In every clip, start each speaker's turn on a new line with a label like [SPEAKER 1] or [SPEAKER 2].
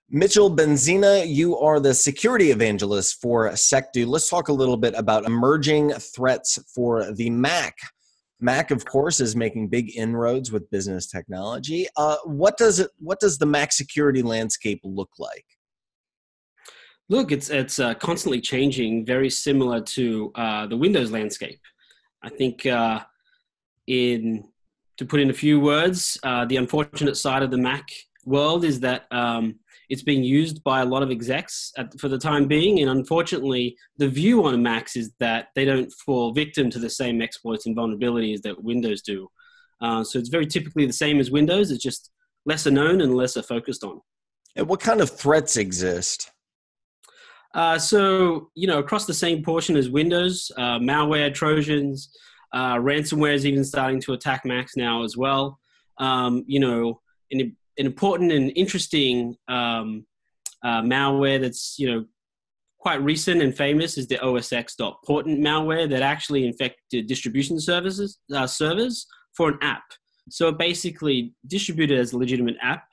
[SPEAKER 1] Mitchell Bezzina, you are the security evangelist for Secdo. Let's talk a little bit about emerging threats for the Mac. Mac, of course, is making big inroads with business technology. What does the Mac security landscape look like?
[SPEAKER 2] Look, it's constantly changing, very similar to the Windows landscape. I think in to put in a few words, the unfortunate side of the Mac world is that it's being used by a lot of execs for the time being, and unfortunately, the view on Macs is that they don't fall victim to the same exploits and vulnerabilities that Windows do. So it's very typically the same as Windows. It's just lesser known and lesser focused on.
[SPEAKER 1] And what kind of threats exist?
[SPEAKER 2] Across the same portion as Windows, malware, Trojans, ransomware is even starting to attack Macs now as well. An important and interesting malware that's quite recent and famous is the osx.portent malware that actually infected distribution servers for an app. So it basically distributed as a legitimate app,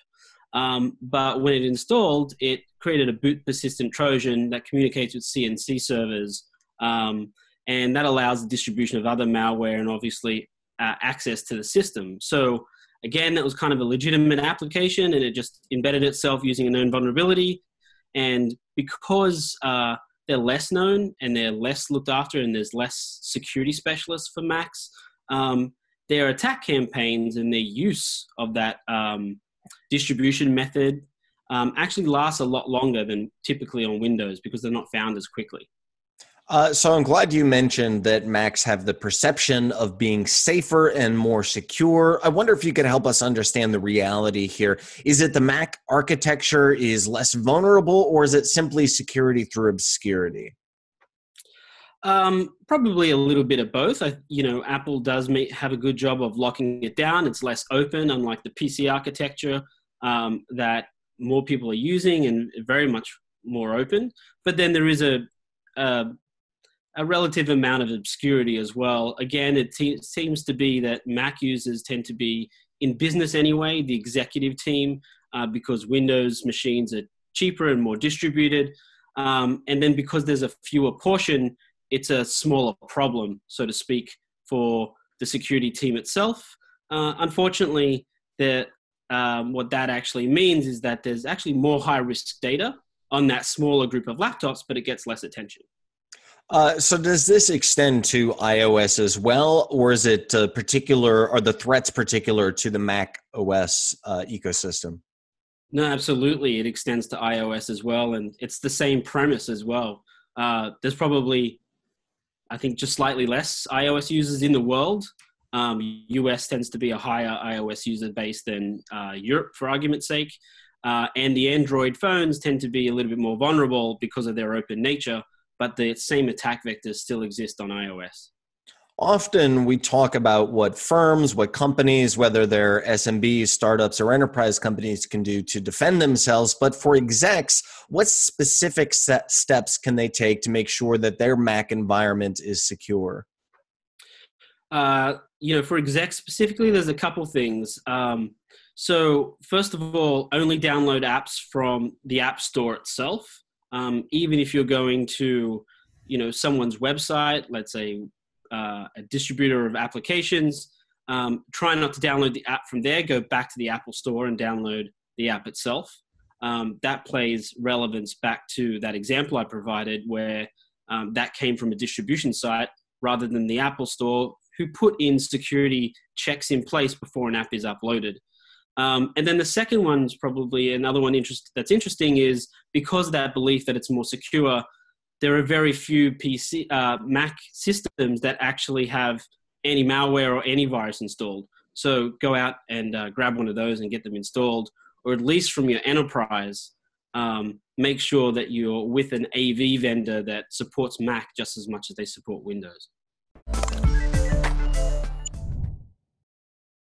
[SPEAKER 2] but when it installed, it created a boot persistent Trojan that communicates with CNC servers, and that allows the distribution of other malware and obviously access to the system. So again, that was kind of a legitimate application, and it just embedded itself using a known vulnerability. And because they're less known and they're less looked after and there's less security specialists for Macs, their attack campaigns and their use of that distribution method actually lasts a lot longer than typically on Windows because they're not found as quickly.
[SPEAKER 1] So I'm glad you mentioned that Macs have the perception of being safer and more secure. I wonder if you could help us understand the reality here. Is it the Mac architecture is less vulnerable, or is it simply security through obscurity?
[SPEAKER 2] Probably a little bit of both. Apple does have a good job of locking it down. It's less open, unlike the PC architecture that more people are using, and very much more open. But then there is a relative amount of obscurity as well. Again, it seems to be that Mac users tend to be in business anyway, the executive team, because Windows machines are cheaper and more distributed. And then because there's a fewer portion, it's a smaller problem, so to speak, for the security team itself. Unfortunately, what that actually means is that there's actually more high-risk data on that smaller group of laptops, but it gets less attention.
[SPEAKER 1] So does this extend to iOS as well, or is it are the threats particular to the Mac OS ecosystem?
[SPEAKER 2] No, absolutely. It extends to iOS as well, and it's the same premise as well. There's probably, I think, just slightly less iOS users in the world. US tends to be a higher iOS user base than Europe, for argument's sake. And the Android phones tend to be a little bit more vulnerable because of their open nature, but the same attack vectors still exist on iOS.
[SPEAKER 1] Often we talk about what firms, what companies, whether they're SMBs, startups, or enterprise companies can do to defend themselves. But for execs, what specific steps can they take to make sure that their Mac environment is secure?
[SPEAKER 2] For execs specifically, there's a couple things. So first of all, only download apps from the App Store itself. Even if you're going to, someone's website, let's say a distributor of applications, try not to download the app from there. Go back to the Apple Store and download the app itself. That plays relevance back to that example I provided where that came from a distribution site rather than the Apple Store, who put in security checks in place before an app is uploaded. And then the second one's probably another one that's interesting is because of that belief that it's more secure, there are very few Mac systems that actually have any malware or antivirus installed. So go out and grab one of those and get them installed, or at least from your enterprise, make sure that you're with an AV vendor that supports Mac just as much as they support Windows.